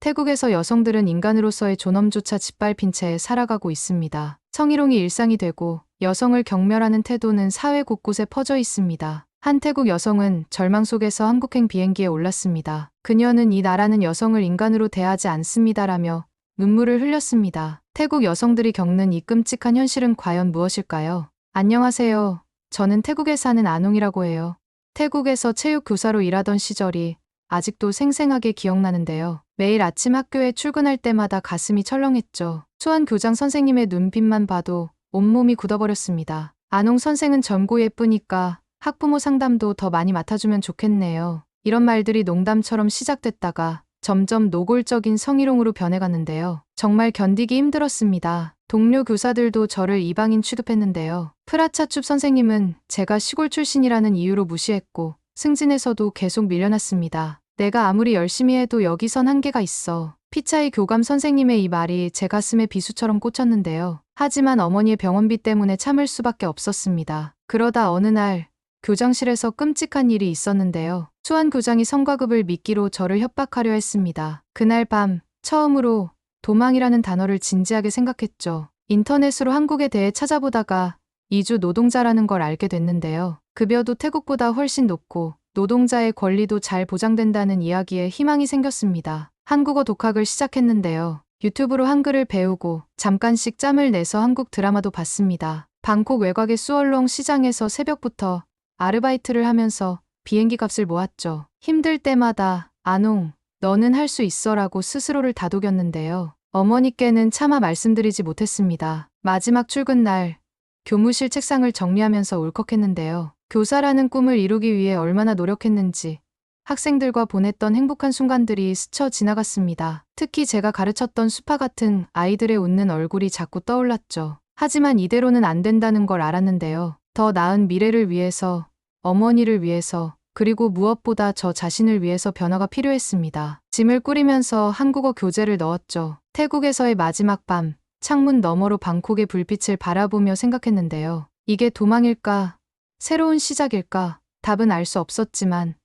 태국에서 여성들은 인간으로서의 존엄조차 짓밟힌 채 살아가고 있습니다. 성희롱이 일상이 되고 여성을 경멸하는 태도는 사회 곳곳에 퍼져 있습니다. 한 태국 여성은 절망 속에서 한국행 비행기에 올랐습니다. 그녀는 이 나라는 여성을 인간으로 대하지 않습니다라며 눈물을 흘렸습니다. 태국 여성들이 겪는 이 끔찍한 현실은 과연 무엇일까요? 안녕하세요. 저는 태국에 사는 아농이라고 해요. 태국에서 체육교사로 일하던 시절이 아직도 생생하게 기억나는데요. 매일 아침 학교에 출근할 때마다 가슴이 철렁했죠. 수한 교장 선생님의 눈빛만 봐도 온몸이 굳어버렸습니다. 아농 선생은 젊고 예쁘니까 학부모 상담도 더 많이 맡아주면 좋겠네요. 이런 말들이 농담처럼 시작됐다가 점점 노골적인 성희롱으로 변해갔는데요. 정말 견디기 힘들었습니다. 동료 교사들도 저를 이방인 취급했는데요. 프라차춥 선생님은 제가 시골 출신이라는 이유로 무시했고 승진에서도 계속 밀려났습니다. 내가 아무리 열심히 해도 여기선 한계가 있어. 피차이 교감 선생님의 이 말이 제 가슴에 비수처럼 꽂혔는데요. 하지만 어머니의 병원비 때문에 참을 수밖에 없었습니다. 그러다 어느 날 교장실에서 끔찍한 일이 있었는데요. 수한 교장이 성과급을 미끼로 저를 협박하려 했습니다. 그날 밤 처음으로 도망이라는 단어를 진지하게 생각했죠. 인터넷으로 한국에 대해 찾아보다가 이주 노동자라는 걸 알게 됐는데요. 급여도 태국보다 훨씬 높고 노동자의 권리도 잘 보장된다는 이야기에 희망이 생겼습니다. 한국어 독학을 시작했는데요. 유튜브로 한글을 배우고 잠깐씩 짬을 내서 한국 드라마도 봤습니다. 방콕 외곽의 수얼롱 시장에서 새벽부터 아르바이트를 하면서 비행기 값을 모았죠. 힘들 때마다 아농, 너는 할 수 있어라고 스스로를 다독였는데요. 어머니께는 차마 말씀드리지 못했습니다. 마지막 출근 날 교무실 책상을 정리하면서 울컥했는데요. 교사라는 꿈을 이루기 위해 얼마나 노력했는지 학생들과 보냈던 행복한 순간들이 스쳐 지나갔습니다. 특히 제가 가르쳤던 수파 같은 아이들의 웃는 얼굴이 자꾸 떠올랐죠. 하지만 이대로는 안 된다는 걸 알았는데요. 더 나은 미래를 위해서, 어머니를 위해서, 그리고 무엇보다 저 자신을 위해서 변화가 필요했습니다. 짐을 꾸리면서 한국어 교재를 넣었죠. 태국에서의 마지막 밤, 창문 너머로 방콕의 불빛을 바라보며 생각했는데요. 이게 도망일까? 새로운 시작일까? 답은 알 수 없었지만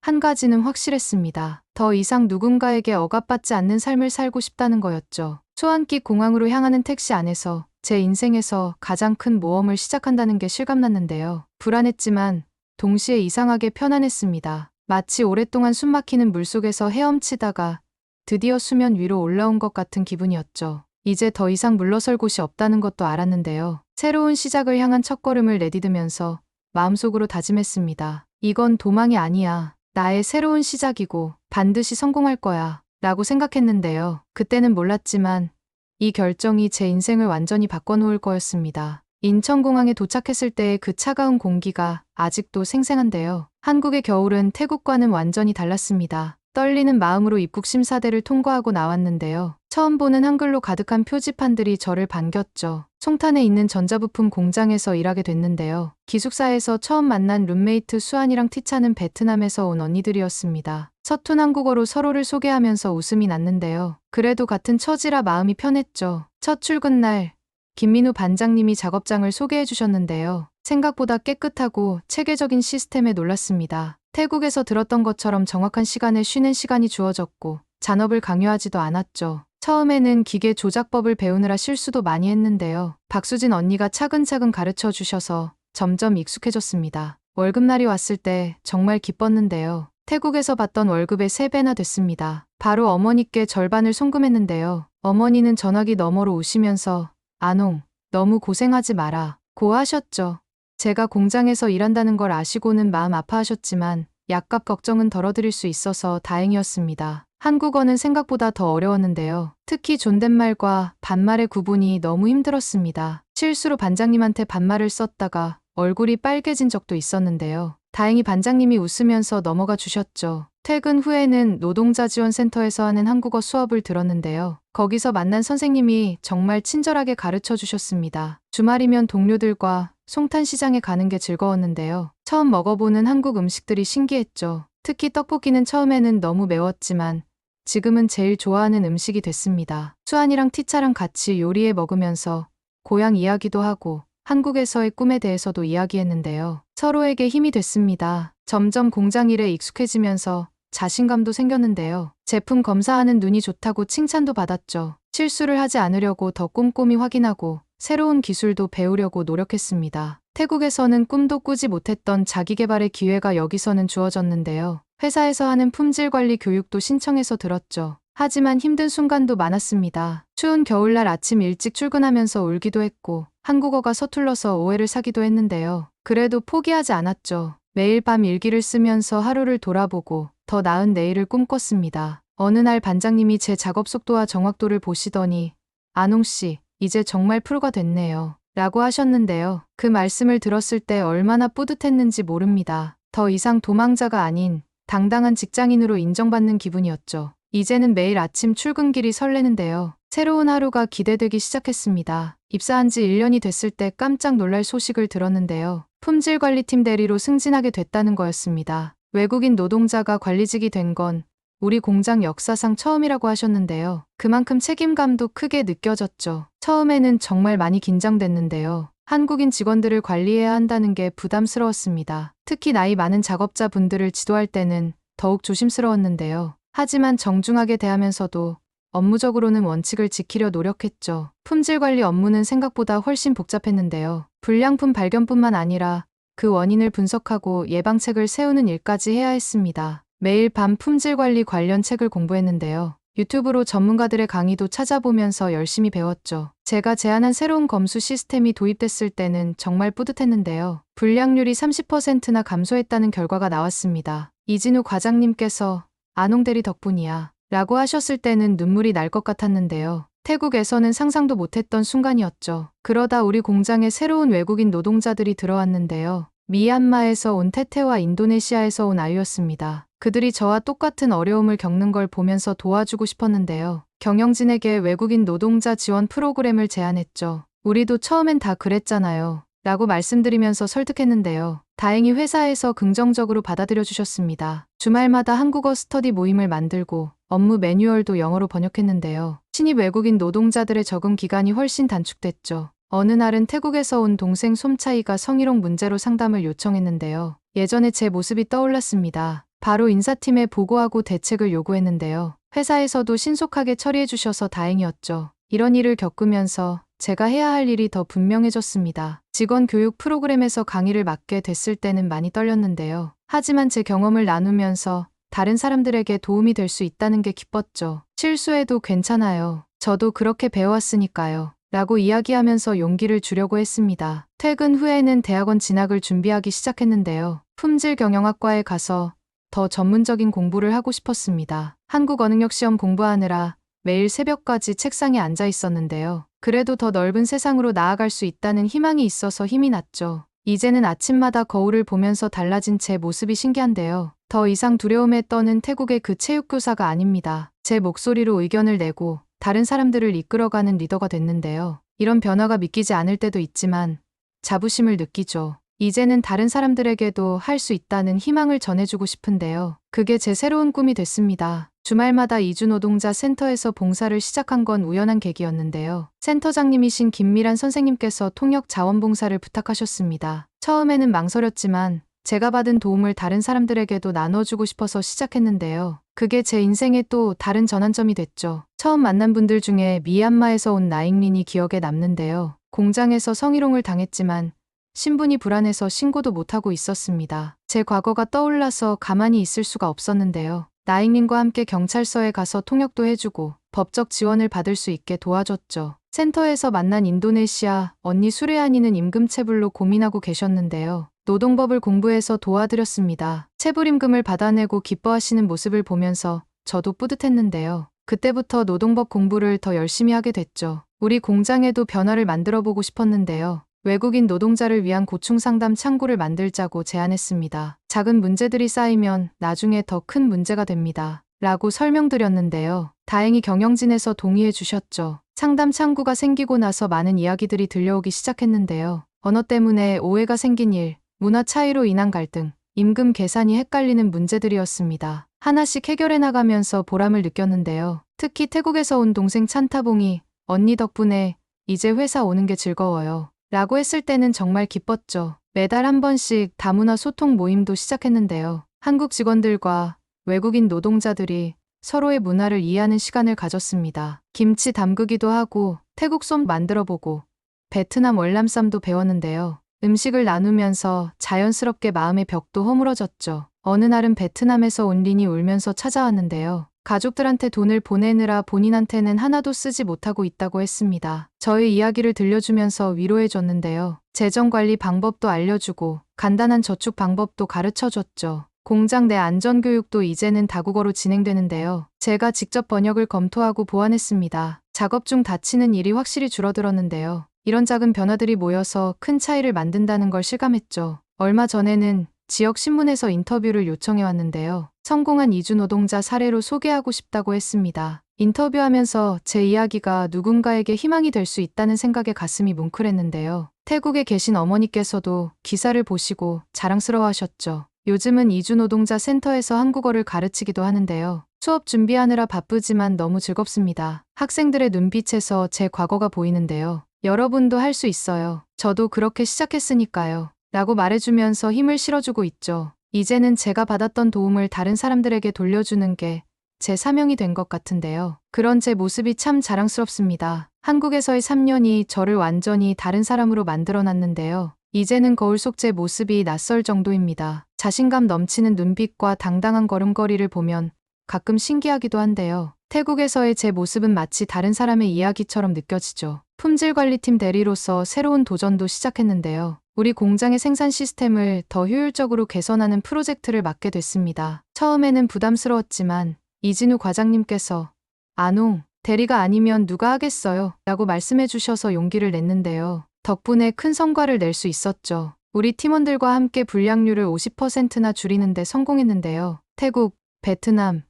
한 가지는 확실했습니다. 더 이상 누군가에게 억압받지 않는 삶을 살고 싶다는 거였죠. 소환기 공항으로 향하는 택시 안에서 제 인생에서 가장 큰 모험을 시작한다는 게 실감났는데요. 불안했지만 동시에 이상하게 편안했습니다. 마치 오랫동안 숨막히는 물속에서 헤엄치다가 드디어 수면 위로 올라온 것 같은 기분이었죠. 이제 더 이상 물러설 곳이 없다는 것도 알았는데요. 새로운 시작을 향한 첫걸음을 내디디면서 마음속으로 다짐했습니다. 이건 도망이 아니야. 나의 새로운 시작이고 반드시 성공할 거야. 라고 생각했는데요. 그때는 몰랐지만 이 결정이 제 인생을 완전히 바꿔놓을 거였습니다. 인천공항에 도착했을 때의 그 차가운 공기가 아직도 생생한데요. 한국의 겨울은 태국과는 완전히 달랐습니다. 떨리는 마음으로 입국 심사대를 통과하고 나왔는데요. 처음 보는 한글로 가득한 표지판들이 저를 반겼죠. 송탄에 있는 전자부품 공장에서 일하게 됐는데요. 기숙사에서 처음 만난 룸메이트 수안이랑 티차는 베트남에서 온 언니들이었습니다. 서툰 한국어로 서로를 소개하면서 웃음이 났는데요. 그래도 같은 처지라 마음이 편했죠. 첫 출근 날 김민우 반장님이 작업장을 소개해 주셨는데요. 생각보다 깨끗하고 체계적인 시스템에 놀랐습니다. 태국에서 들었던 것처럼 정확한 시간에 쉬는 시간이 주어졌고 잔업을 강요하지도 않았죠. 처음에는 기계 조작법을 배우느라 실수도 많이 했는데요. 박수진 언니가 차근차근 가르쳐 주셔서 점점 익숙해졌습니다. 월급날이 왔을 때 정말 기뻤는데요. 태국에서 받던 월급의 3배나 됐습니다. 바로 어머니께 절반을 송금했는데요. 어머니는 전화기 너머로 우시면서 아농, 너무 고생하지 마라 고 하셨죠. 제가 공장에서 일한다는 걸 아시고는 마음 아파하셨지만 약값 걱정은 덜어드릴 수 있어서 다행이었습니다. 한국어는 생각보다 더 어려웠는데요. 특히 존댓말과 반말의 구분이 너무 힘들었습니다. 실수로 반장님한테 반말을 썼다가 얼굴이 빨개진 적도 있었는데요. 다행히 반장님이 웃으면서 넘어가 주셨죠. 퇴근 후에는 노동자지원센터에서 하는 한국어 수업을 들었는데요. 거기서 만난 선생님이 정말 친절하게 가르쳐 주셨습니다. 주말이면 동료들과 송탄시장에 가는 게 즐거웠는데요. 처음 먹어보는 한국 음식들이 신기했죠. 특히 떡볶이는 처음에는 너무 매웠지만 지금은 제일 좋아하는 음식이 됐습니다. 수안이랑 티차랑 같이 요리해 먹으면서 고향 이야기도 하고 한국에서의 꿈에 대해서도 이야기했는데요. 서로에게 힘이 됐습니다. 점점 공장 일에 익숙해지면서 자신감도 생겼는데요. 제품 검사하는 눈이 좋다고 칭찬도 받았죠. 실수를 하지 않으려고 더 꼼꼼히 확인하고 새로운 기술도 배우려고 노력했습니다. 태국에서는 꿈도 꾸지 못했던 자기개발의 기회가 여기서는 주어졌는데요. 회사에서 하는 품질 관리 교육도 신청해서 들었죠. 하지만 힘든 순간도 많았습니다. 추운 겨울날 아침 일찍 출근하면서 울기도 했고 한국어가 서툴러서 오해를 사기도 했는데요. 그래도 포기하지 않았죠. 매일 밤 일기를 쓰면서 하루를 돌아보고 더 나은 내일을 꿈꿨습니다. 어느 날 반장님이 제 작업 속도와 정확도를 보시더니 안홍 씨, 이제 정말 프로가 됐네요. 라고 하셨는데요. 그 말씀을 들었을 때 얼마나 뿌듯했는지 모릅니다. 더 이상 도망자가 아닌 당당한 직장인으로 인정받는 기분이었죠. 이제는 매일 아침 출근길이 설레는데요. 새로운 하루가 기대되기 시작했습니다. 입사한 지 1년이 됐을 때 깜짝 놀랄 소식을 들었는데요. 품질관리팀 대리로 승진하게 됐다는 거였습니다. 외국인 노동자가 관리직이 된 건 우리 공장 역사상 처음이라고 하셨는데요. 그만큼 책임감도 크게 느껴졌죠. 처음에는 정말 많이 긴장됐는데요. 한국인 직원들을 관리해야 한다는 게 부담스러웠습니다. 특히 나이 많은 작업자분들을 지도할 때는 더욱 조심스러웠는데요. 하지만 정중하게 대하면서도 업무적으로는 원칙을 지키려 노력했죠. 품질 관리 업무는 생각보다 훨씬 복잡했는데요. 불량품 발견뿐만 아니라 그 원인을 분석하고 예방책을 세우는 일까지 해야 했습니다. 매일 밤 품질 관리 관련 책을 공부했는데요. 유튜브로 전문가들의 강의도 찾아보면서 열심히 배웠죠. 제가 제안한 새로운 검수 시스템이 도입됐을 때는 정말 뿌듯했는데요. 불량률이 30%나 감소했다는 결과가 나왔습니다. 이진우 과장님께서 안홍 대리 덕분이야 라고 하셨을 때는 눈물이 날 것 같았는데요. 태국에서는 상상도 못했던 순간이었죠. 그러다 우리 공장에 새로운 외국인 노동자들이 들어왔는데요. 미얀마에서 온 태태와 인도네시아에서 온 아이였습니다. 그들이 저와 똑같은 어려움을 겪는 걸 보면서 도와주고 싶었는데요. 경영진에게 외국인 노동자 지원 프로그램을 제안했죠. 우리도 처음엔 다 그랬잖아요. 라고 말씀드리면서 설득했는데요. 다행히 회사에서 긍정적으로 받아들여 주셨습니다. 주말마다 한국어 스터디 모임을 만들고 업무 매뉴얼도 영어로 번역했는데요. 신입 외국인 노동자들의 적응 기간이 훨씬 단축됐죠. 어느 날은 태국에서 온 동생 솜차이가 성희롱 문제로 상담을 요청했는데요. 예전에 제 모습이 떠올랐습니다. 바로 인사팀에 보고하고 대책을 요구했는데요. 회사에서도 신속하게 처리해 주셔서 다행이었죠. 이런 일을 겪으면서 제가 해야 할 일이 더 분명해졌습니다. 직원 교육 프로그램에서 강의를 맡게 됐을 때는 많이 떨렸는데요. 하지만 제 경험을 나누면서 다른 사람들에게 도움이 될 수 있다는 게 기뻤죠. 실수해도 괜찮아요. 저도 그렇게 배워왔으니까요. 라고 이야기하면서 용기를 주려고 했습니다. 퇴근 후에는 대학원 진학을 준비하기 시작했는데요. 품질 경영학과에 가서 더 전문적인 공부를 하고 싶었습니다. 한국 언응력 시험 공부하느라 매일 새벽까지 책상에 앉아 있었는데요. 그래도 더 넓은 세상으로 나아갈 수 있다는 희망이 있어서 힘이 났죠. 이제는 아침마다 거울을 보면서 달라진 제 모습이 신기한데요. 더 이상 두려움에 떠는 태국의 그 체육교사가 아닙니다. 제 목소리로 의견을 내고 다른 사람들을 이끌어가는 리더가 됐는데요. 이런 변화가 믿기지 않을 때도 있지만 자부심을 느끼죠. 이제는 다른 사람들에게도 할 수 있다는 희망을 전해주고 싶은데요. 그게 제 새로운 꿈이 됐습니다. 주말마다 이주노동자 센터에서 봉사를 시작한 건 우연한 계기였는데요. 센터장님이신 김미란 선생님께서 통역 자원봉사를 부탁하셨습니다. 처음에는 망설였지만 제가 받은 도움을 다른 사람들에게도 나눠주고 싶어서 시작했는데요. 그게 제 인생의 또 다른 전환점이 됐죠. 처음 만난 분들 중에 미얀마에서 온 나잉린이 기억에 남는데요. 공장에서 성희롱을 당했지만 신분이 불안해서 신고도 못하고 있었습니다. 제 과거가 떠올라서 가만히 있을 수가 없었는데요. 나잉린과 함께 경찰서에 가서 통역도 해주고 법적 지원을 받을 수 있게 도와줬죠. 센터에서 만난 인도네시아 언니 수레아니는 임금체불로 고민하고 계셨는데요. 노동법을 공부해서 도와드렸습니다. 체불임금을 받아내고 기뻐하시는 모습을 보면서 저도 뿌듯했는데요. 그때부터 노동법 공부를 더 열심히 하게 됐죠. 우리 공장에도 변화를 만들어보고 싶었는데요. 외국인 노동자를 위한 고충상담 창구를 만들자고 제안했습니다. 작은 문제들이 쌓이면 나중에 더 큰 문제가 됩니다. 라고 설명드렸는데요. 다행히 경영진에서 동의해 주셨죠. 상담 창구가 생기고 나서 많은 이야기들이 들려오기 시작했는데요. 언어 때문에 오해가 생긴 일, 문화 차이로 인한 갈등, 임금 계산이 헷갈리는 문제들이었습니다. 하나씩 해결해 나가면서 보람을 느꼈는데요. 특히 태국에서 온 동생 찬타봉이 언니 덕분에 이제 회사 오는 게 즐거워요. 라고 했을 때는 정말 기뻤죠. 매달 한 번씩 다문화 소통 모임도 시작했는데요. 한국 직원들과 외국인 노동자들이 서로의 문화를 이해하는 시간을 가졌습니다. 김치 담그기도 하고 태국 솜 만들어보고 베트남 월남쌈도 배웠는데요. 음식을 나누면서 자연스럽게 마음의 벽도 허물어졌죠. 어느 날은 베트남에서 온 린이 울면서 찾아왔는데요. 가족들한테 돈을 보내느라 본인한테는 하나도 쓰지 못하고 있다고 했습니다. 저의 이야기를 들려주면서 위로해줬는데요. 재정관리 방법도 알려주고 간단한 저축 방법도 가르쳐줬죠. 공장 내 안전교육도 이제는 다국어로 진행되는데요. 제가 직접 번역을 검토하고 보완했습니다. 작업 중 다치는 일이 확실히 줄어들었는데요. 이런 작은 변화들이 모여서 큰 차이를 만든다는 걸 실감했죠. 얼마 전에는 지역 신문에서 인터뷰를 요청해 왔는데요. 성공한 이주 노동자 사례로 소개하고 싶다고 했습니다. 인터뷰하면서 제 이야기가 누군가에게 희망이 될 수 있다는 생각에 가슴이 뭉클했는데요. 태국에 계신 어머니께서도 기사를 보시고 자랑스러워하셨죠. 요즘은 이주 노동자 센터에서 한국어를 가르치기도 하는데요. 수업 준비하느라 바쁘지만 너무 즐겁습니다. 학생들의 눈빛에서 제 과거가 보이는데요. 여러분도 할 수 있어요. 저도 그렇게 시작했으니까요. 라고 말해주면서 힘을 실어주고 있죠. 이제는 제가 받았던 도움을 다른 사람들에게 돌려주는 게 제 사명이 된 것 같은데요. 그런 제 모습이 참 자랑스럽습니다. 한국에서의 3년이 저를 완전히 다른 사람으로 만들어놨는데요. 이제는 거울 속 제 모습이 낯설 정도입니다. 자신감 넘치는 눈빛과 당당한 걸음걸이를 보면 가끔 신기하기도 한데요. 태국에서의 제 모습은 마치 다른 사람의 이야기처럼 느껴지죠. 품질관리팀 대리로서 새로운 도전도 시작했는데요. 우리 공장의 생산 시스템을 더 효율적으로 개선하는 프로젝트를 맡게 됐습니다. 처음에는 부담스러웠지만 이진우 과장님께서 안홍, 대리가 아니면 누가 하겠어요? 라고 말씀해 주셔서 용기를 냈는데요. 덕분에 큰 성과를 낼 수 있었죠. 우리 팀원들과 함께 불량률을 50%나 줄이는 데 성공했는데요. 태국, 베트남,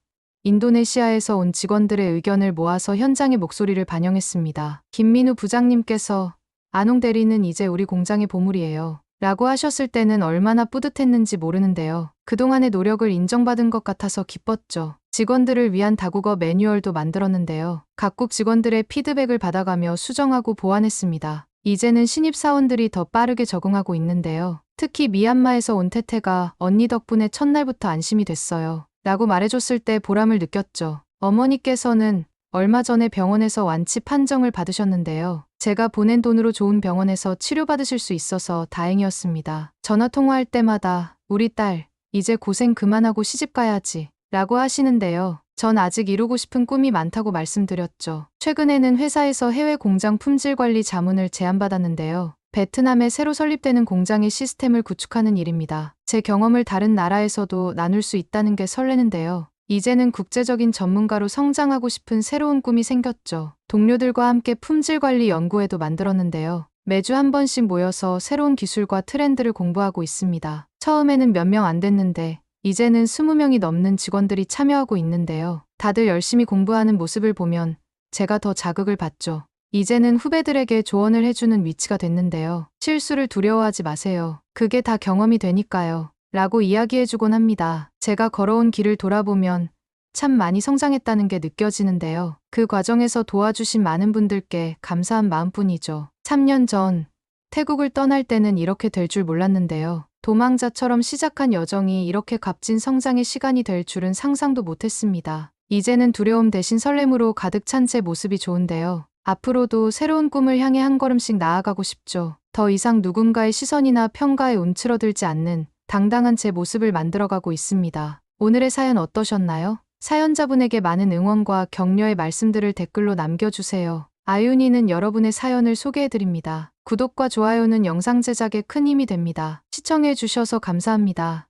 인도네시아에서 온 직원들의 의견을 모아서 현장의 목소리를 반영했습니다. 김민우 부장님께서 안홍 대리는 이제 우리 공장의 보물이에요. 라고 하셨을 때는 얼마나 뿌듯했는지 모르는데요. 그동안의 노력을 인정받은 것 같아서 기뻤죠. 직원들을 위한 다국어 매뉴얼도 만들었는데요. 각국 직원들의 피드백을 받아가며 수정하고 보완했습니다. 이제는 신입사원들이 더 빠르게 적응하고 있는데요. 특히 미얀마에서 온 태태가 언니 덕분에 첫날부터 안심이 됐어요. 라고 말해줬을 때 보람을 느꼈죠. 어머니께서는 얼마 전에 병원에서 완치 판정을 받으셨는데요. 제가 보낸 돈으로 좋은 병원에서 치료받으실 수 있어서 다행이었습니다. 전화 통화할 때마다 우리 딸, 이제 고생 그만하고 시집가야지 라고 하시는데요. 전 아직 이루고 싶은 꿈이 많다고 말씀드렸죠. 최근에는 회사에서 해외 공장 품질관리 자문을 제안받았는데요. 베트남에 새로 설립되는 공장의 시스템을 구축하는 일입니다. 제 경험을 다른 나라에서도 나눌 수 있다는 게 설레는데요. 이제는 국제적인 전문가로 성장하고 싶은 새로운 꿈이 생겼죠. 동료들과 함께 품질관리 연구회도 만들었는데요. 매주 한 번씩 모여서 새로운 기술과 트렌드를 공부하고 있습니다. 처음에는 몇 명 안 됐는데 이제는 20명이 넘는 직원들이 참여하고 있는데요. 다들 열심히 공부하는 모습을 보면 제가 더 자극을 받죠. 이제는 후배들에게 조언을 해주는 위치가 됐는데요. 실수를 두려워하지 마세요. 그게 다 경험이 되니까요. 라고 이야기해주곤 합니다. 제가 걸어온 길을 돌아보면 참 많이 성장했다는 게 느껴지는데요. 그 과정에서 도와주신 많은 분들께 감사한 마음뿐이죠. 3년 전 태국을 떠날 때는 이렇게 될 줄 몰랐는데요. 도망자처럼 시작한 여정이 이렇게 값진 성장의 시간이 될 줄은 상상도 못했습니다. 이제는 두려움 대신 설렘으로 가득 찬 제 모습이 좋은데요. 앞으로도 새로운 꿈을 향해 한 걸음씩 나아가고 싶죠. 더 이상 누군가의 시선이나 평가에 움츠러들지 않는 당당한 제 모습을 만들어가고 있습니다. 오늘의 사연 어떠셨나요? 사연자분에게 많은 응원과 격려의 말씀들을 댓글로 남겨주세요. 아윤이는 여러분의 사연을 소개해드립니다. 구독과 좋아요는 영상 제작에 큰 힘이 됩니다. 시청해주셔서 감사합니다.